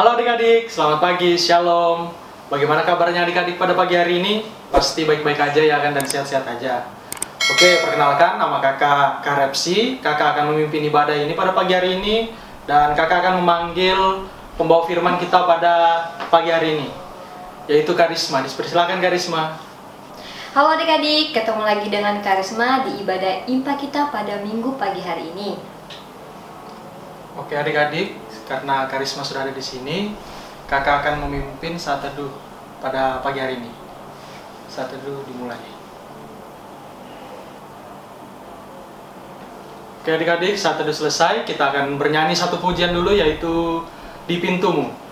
Halo adik-adik, selamat pagi, shalom. Bagaimana kabarnya adik-adik pada pagi hari ini? Pasti baik-baik aja ya kan, dan sehat-sehat aja. Oke, perkenalkan, nama kakak Karepsi. Kakak akan memimpin ibadah ini pada pagi hari ini, dan kakak akan memanggil pembawa firman kita pada pagi hari ini, yaitu Karisma. Dipersilakan Karisma. Halo adik-adik, ketemu lagi dengan Karisma di ibadah IMPA kita pada minggu pagi hari ini. Oke adik-adik, karena Karisma sudah ada di sini, kakak akan memimpin saat teduh pada pagi hari ini. Saat teduh dimulai. Oke adik-adik, saat teduh selesai, kita akan bernyanyi satu pujian dulu, yaitu Di Pintumu.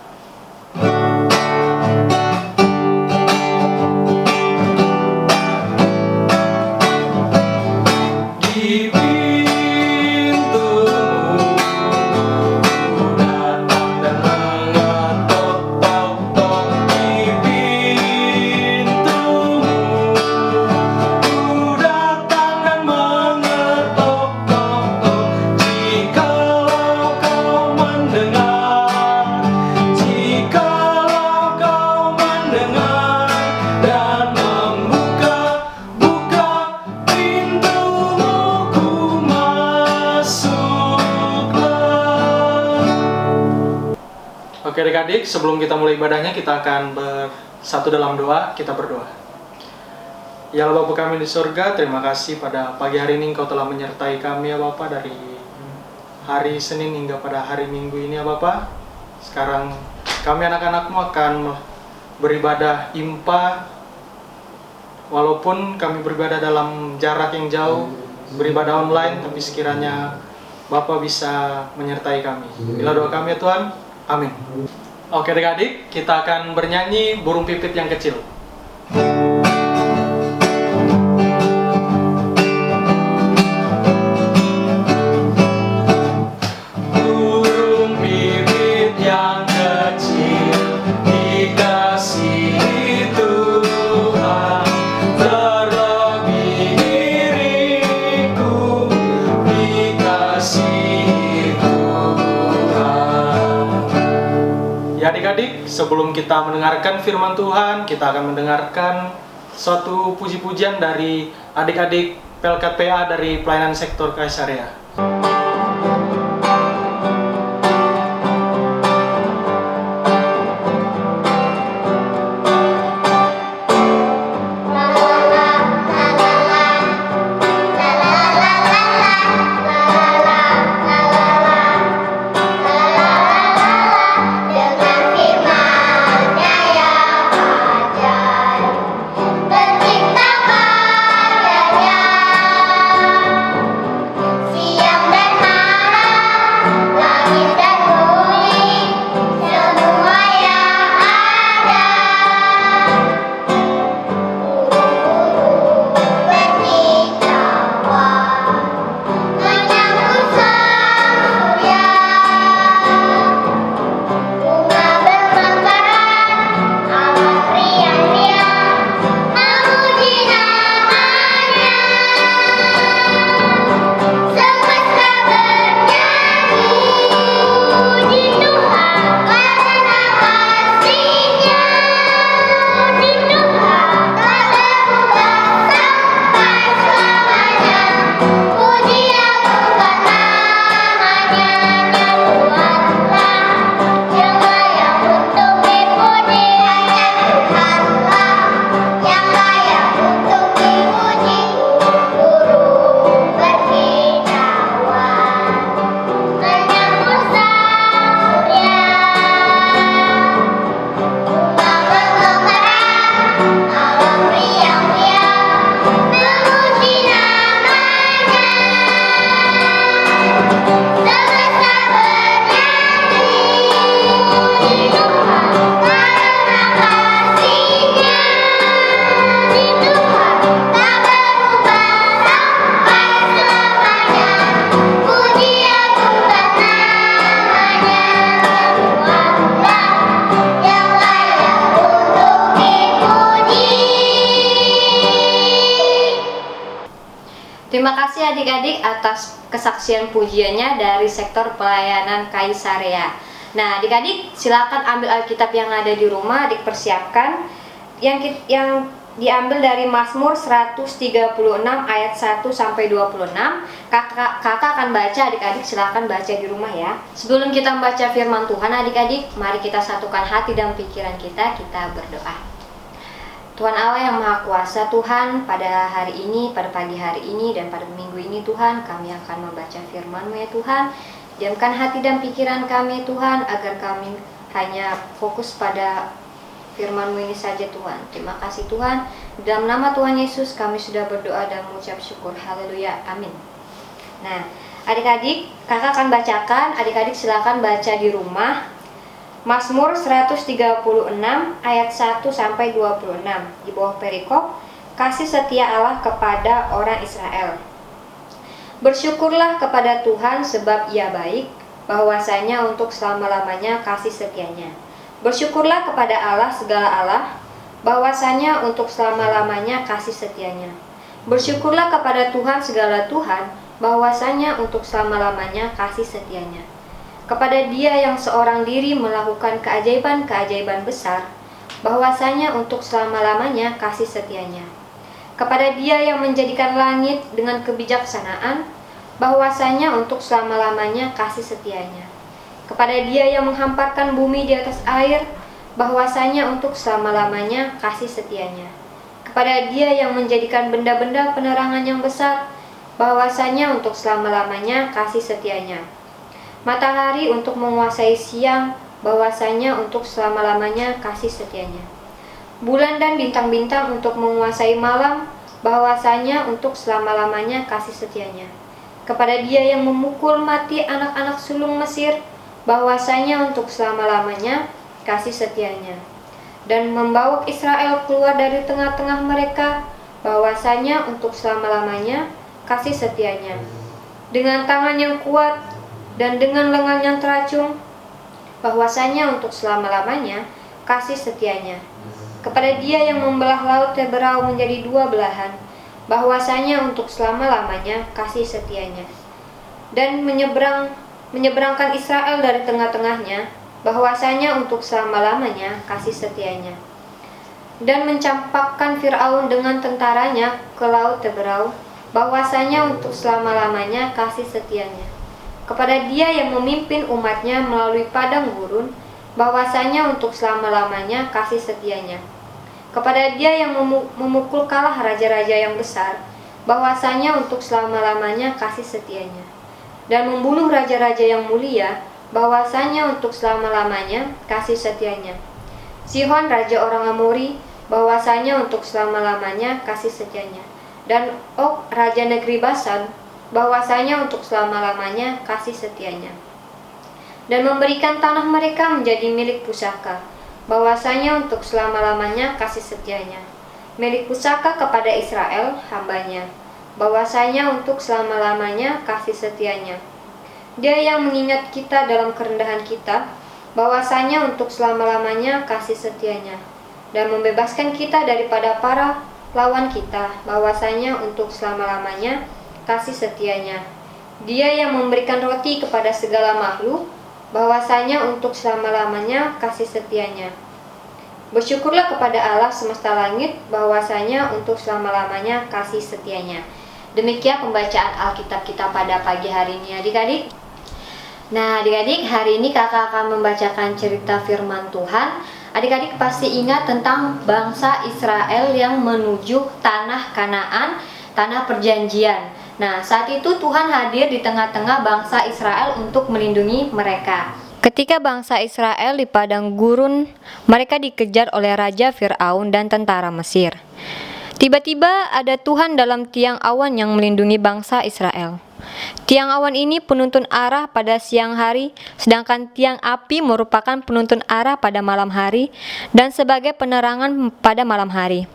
Oke adik-adik, sebelum kita mulai ibadahnya, kita akan bersatu dalam doa. Kita berdoa. Ya Allah Bapa kami di surga, terima kasih pada pagi hari ini Engkau telah menyertai kami ya Bapa, dari hari Senin hingga pada hari Minggu ini ya Bapa. Sekarang kami anak-anakmu akan beribadah IMPA, walaupun kami beribadah dalam jarak yang jauh, beribadah online, tapi sekiranya Bapa bisa menyertai kami. Bila doa kami ya Tuhan, amin. Oke adik-adik, kita akan bernyanyi Burung Pipit yang Kecil. Burung pipit yang kecil, dikasihi Tuhan, terlebih diriku, dikasihi Tuhan. Ya adik-adik, sebelum kita mendengarkan firman Tuhan, kita akan mendengarkan suatu puji-pujian dari adik-adik Pelkat PA dari pelayanan sektor Kaisaria. Terima kasih adik-adik atas kesaksian pujiannya dari sektor pelayanan Kaisaria. Nah, adik-adik silakan ambil Alkitab yang ada di rumah, adik persiapkan. Yang diambil dari Mazmur 136 ayat 1 sampai 26. Kakak akan baca, adik-adik silakan baca di rumah ya. Sebelum kita membaca firman Tuhan, adik-adik, mari kita satukan hati dan pikiran kita berdoa. Tuhan Allah yang Maha Kuasa, Tuhan, pada hari ini, pada pagi hari ini, dan pada minggu ini Tuhan, kami akan membaca firman-Mu ya Tuhan. Diamkan hati dan pikiran kami Tuhan, agar kami hanya fokus pada firman-Mu ini saja Tuhan. Terima kasih Tuhan. Dalam nama Tuhan Yesus kami sudah berdoa dan mengucap syukur. Haleluya. Amin. Nah, adik-adik, kakak akan bacakan. Adik-adik silakan baca di rumah. Mazmur 136 ayat 1 sampai 26. Di bawah perikop, kasih setia Allah kepada orang Israel. Bersyukurlah kepada Tuhan sebab Ia baik, bahwasanya untuk selama-lamanya kasih setianya. Bersyukurlah kepada Allah segala Allah, bahwasanya untuk selama-lamanya kasih setianya. Bersyukurlah kepada Tuhan segala Tuhan, bahwasanya untuk selama-lamanya kasih setianya. Kepada Dia yang seorang diri melakukan keajaiban-keajaiban besar, bahwasanya untuk selama-lamanya kasih setianya. Kepada Dia yang menjadikan langit dengan kebijaksanaan, bahwasanya untuk selama-lamanya kasih setianya. Kepada Dia yang menghamparkan bumi di atas air, bahwasanya untuk selama-lamanya kasih setianya. Kepada Dia yang menjadikan benda-benda penerangan yang besar, bahwasanya untuk selama-lamanya kasih setianya. Matahari untuk menguasai siang, bahwasanya untuk selama-lamanya kasih setianya. Bulan dan bintang-bintang untuk menguasai malam, bahwasanya untuk selama-lamanya kasih setianya. Kepada Dia yang memukul mati anak-anak sulung Mesir, bahwasanya untuk selama-lamanya kasih setianya. Dan membawa Israel keluar dari tengah-tengah mereka, bahwasanya untuk selama-lamanya kasih setianya. Dengan tangan yang kuat dan dengan lengan yang teracung, bahwasanya untuk selama-lamanya kasih setianya. Kepada Dia yang membelah laut Teberau menjadi dua belahan, bahwasanya untuk selama-lamanya kasih setianya. Dan menyeberangkan Israel dari tengah-tengahnya, bahwasanya untuk selama-lamanya kasih setianya. Dan mencampakkan Fir'aun dengan tentaranya ke laut Teberau, bahwasanya untuk selama-lamanya kasih setianya. Kepada Dia yang memimpin umatnya melalui padang gurun, bahwasanya untuk selama-lamanya kasih setianya. Kepada Dia yang memukul kalah raja-raja yang besar, bahwasanya untuk selama-lamanya kasih setianya. Dan membunuh raja-raja yang mulia, bahwasanya untuk selama-lamanya kasih setianya. Sihon raja orang Amori, bahwasanya untuk selama-lamanya kasih setianya. Dan Og raja negeri Basan, bahwasanya untuk selama-lamanya kasih setianya. Dan memberikan tanah mereka menjadi milik pusaka, bahwasanya untuk selama-lamanya kasih setianya. Milik pusaka kepada Israel, hambanya, bahwasanya untuk selama-lamanya kasih setianya. Dia yang mengingat kita dalam kerendahan kita, bahwasanya untuk selama-lamanya kasih setianya. Dan membebaskan kita daripada para lawan kita, bahwasanya untuk selama-lamanya kasih setianya. Dia yang memberikan roti kepada segala makhluk, bahwasanya untuk selama-lamanya kasih setianya. Bersyukurlah kepada Allah semesta langit, bahwasanya untuk selama-lamanya kasih setianya. Demikian pembacaan Alkitab kita pada pagi hari ini adik-adik. Nah adik-adik, hari ini kakak akan membacakan cerita firman Tuhan. Adik-adik pasti ingat tentang bangsa Israel yang menuju tanah Kanaan, tanah perjanjian. Nah, saat itu Tuhan hadir di tengah-tengah bangsa Israel untuk melindungi mereka. Ketika bangsa Israel di padang gurun, mereka dikejar oleh Raja Fir'aun dan tentara Mesir. Tiba-tiba ada Tuhan dalam tiang awan yang melindungi bangsa Israel. Tiang awan ini penuntun arah pada siang hari, sedangkan tiang api merupakan penuntun arah pada malam hari dan sebagai penerangan pada malam hari.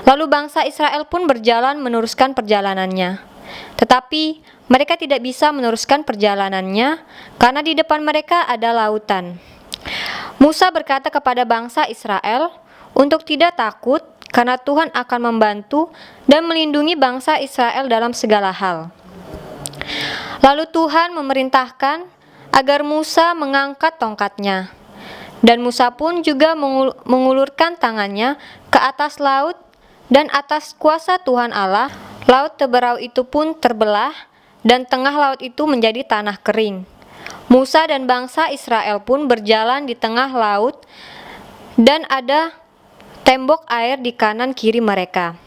Lalu bangsa Israel pun berjalan meneruskan perjalanannya. Tetapi mereka tidak bisa meneruskan perjalanannya karena di depan mereka ada lautan. Musa berkata kepada bangsa Israel untuk tidak takut karena Tuhan akan membantu dan melindungi bangsa Israel dalam segala hal. Lalu Tuhan memerintahkan agar Musa mengangkat tongkatnya. Dan Musa pun juga mengulurkan tangannya ke atas laut, dan atas kuasa Tuhan Allah, laut Teberau itu pun terbelah, dan tengah laut itu menjadi tanah kering. Musa dan bangsa Israel pun berjalan di tengah laut, dan ada tembok air di kanan kiri mereka.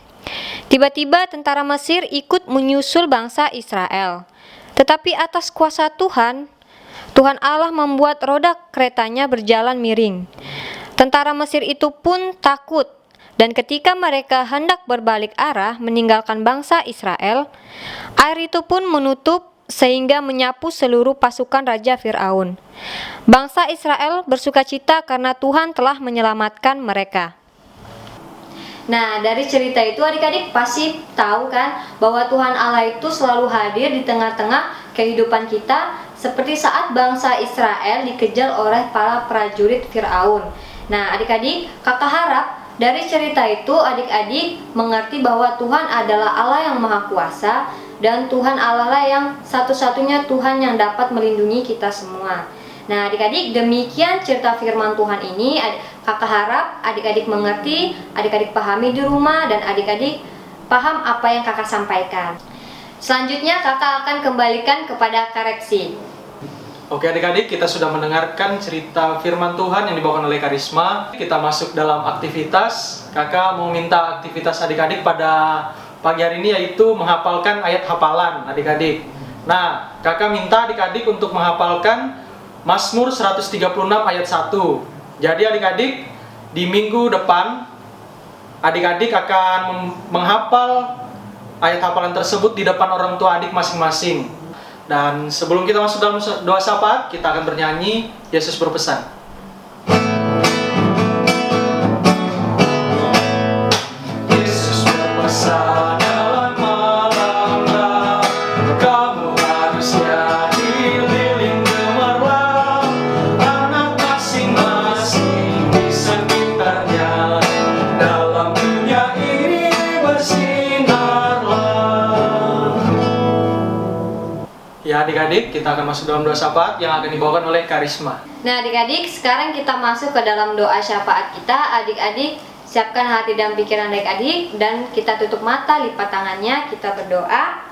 Tiba-tiba tentara Mesir ikut menyusul bangsa Israel. Tetapi atas kuasa Tuhan Allah membuat roda keretanya berjalan miring. Tentara Mesir itu pun takut, dan ketika mereka hendak berbalik arah meninggalkan bangsa Israel, air itu pun menutup sehingga menyapu seluruh pasukan Raja Firaun. Bangsa Israel bersukacita karena Tuhan telah menyelamatkan mereka. Nah, dari cerita itu adik-adik pasti tahu kan bahwa Tuhan Allah itu selalu hadir di tengah-tengah kehidupan kita, seperti saat bangsa Israel dikejar oleh para prajurit Firaun. Nah, adik-adik, kakak harap dari cerita itu adik-adik mengerti bahwa Tuhan adalah Allah yang Maha Kuasa, dan Tuhan Allah lah yang satu-satunya Tuhan yang dapat melindungi kita semua. Nah, adik-adik, demikian cerita firman Tuhan ini. Kakak harap adik-adik mengerti, adik-adik pahami di rumah, dan adik-adik paham apa yang kakak sampaikan. Selanjutnya kakak akan kembalikan kepada koreksi. Oke adik-adik, kita sudah mendengarkan cerita firman Tuhan yang dibawakan oleh Karisma. Kita masuk dalam aktivitas. Kakak mau minta aktivitas adik-adik pada pagi hari ini, yaitu menghafalkan ayat hafalan adik-adik. Nah, kakak minta adik-adik untuk menghafalkan Mazmur 136 ayat 1. Jadi adik-adik, di minggu depan adik-adik akan menghafal ayat hafalan tersebut di depan orang tua adik masing-masing. Dan sebelum kita masuk dalam doa syafaat, kita akan bernyanyi Yesus berpesan. Yesus berpesan dalam malam, kamu harusnya dililing gemerlap, anak masing-masing di sekitarnya, dalam dunia ini bersinarlah. Ya adik-adik, kita akan masuk dalam doa syafaat yang akan dibawakan oleh Karisma. Nah adik-adik, sekarang kita masuk ke dalam doa syafaat kita. Adik-adik, siapkan hati dan pikiran adik-adik, dan kita tutup mata, lipat tangannya, kita berdoa.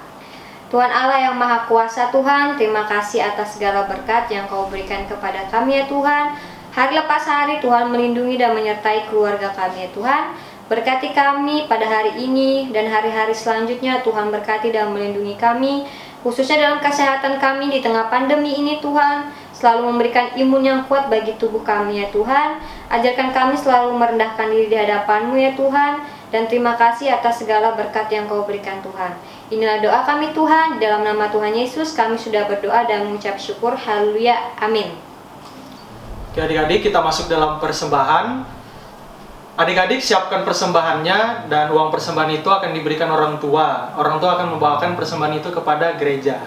Tuhan Allah yang Maha Kuasa Tuhan, terima kasih atas segala berkat yang Kau berikan kepada kami ya Tuhan. Hari lepas hari Tuhan melindungi dan menyertai keluarga kami ya Tuhan. Berkati kami pada hari ini dan hari-hari selanjutnya, Tuhan berkati dan melindungi kami, khususnya dalam kesehatan kami di tengah pandemi ini Tuhan. Selalu memberikan imun yang kuat bagi tubuh kami ya Tuhan. Ajarkan kami selalu merendahkan diri di hadapan-Mu ya Tuhan. Dan terima kasih atas segala berkat yang Kau berikan Tuhan. Inilah doa kami Tuhan, di dalam nama Tuhan Yesus kami sudah berdoa dan mengucap syukur. Haleluya, amin. Oke adik-adik, kita masuk dalam persembahan. Adik-adik siapkan persembahannya, dan uang persembahan itu akan diberikan orang tua. Orang tua akan membawakan persembahan itu kepada gereja.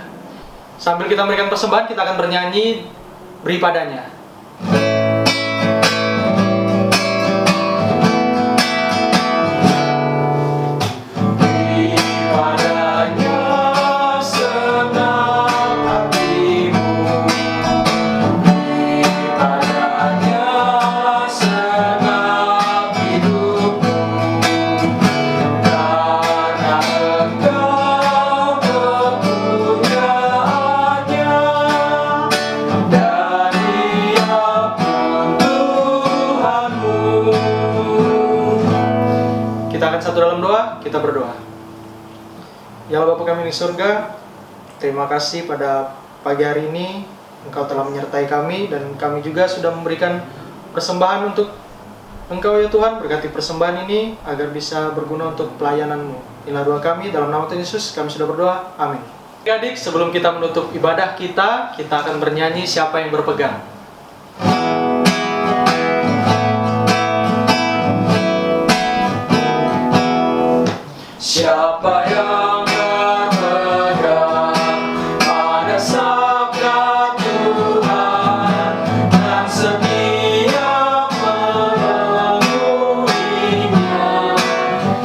Sambil kita memberikan persembahan, kita akan bernyanyi Beri Padanya. Satu dalam doa, kita berdoa. Ya Allah Bapa kami di surga, terima kasih pada pagi hari ini Engkau telah menyertai kami, dan kami juga sudah memberikan persembahan untuk Engkau ya Tuhan. Berkati persembahan ini agar bisa berguna untuk pelayanan-Mu. Inilah doa kami, dalam nama Tuhan Yesus kami sudah berdoa, amin. Adik-adik, sebelum kita menutup ibadah kita akan bernyanyi Siapa yang Berpegang. Siapa yang berpegang pada sabda Tuhan dan setia memenuhinya,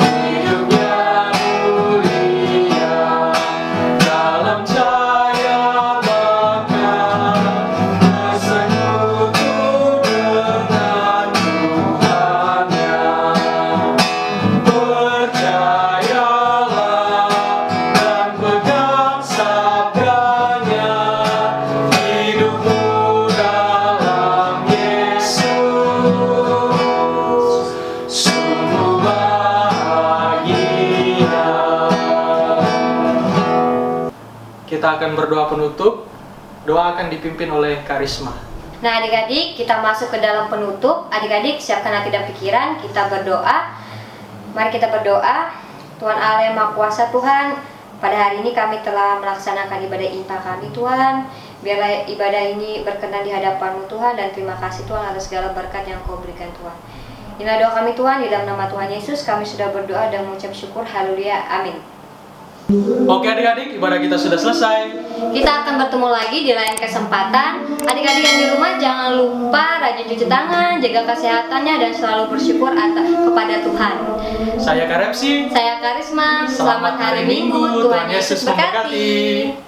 hidupnya mulia dalam cahaya bakar kita akan berdoa penutup. Doa akan dipimpin oleh Karisma. Nah adik-adik, kita masuk ke dalam penutup. Adik-adik siapkan hati dan pikiran, kita berdoa. Mari kita berdoa. Tuhan Allah yang Maha Kuasa Tuhan, pada hari ini kami telah melaksanakan ibadah impa kami Tuhan. Biarlah ibadah ini berkenan di hadapan-Mu Tuhan, dan terima kasih Tuhan atas segala berkat yang Kau berikan Tuhan. Inilah doa kami Tuhan, di dalam nama Tuhan Yesus kami sudah berdoa dan mengucap syukur. Haleluya, amin. Oke adik-adik, ibadah kita sudah selesai. Kita akan bertemu lagi di lain kesempatan. Adik-adik yang di rumah jangan lupa rajin cuci tangan, jaga kesehatannya, dan selalu bersyukur kepada Tuhan. Saya Karepsi. Saya Karisma. Selamat hari Minggu. Tuhan Yesus memberkati.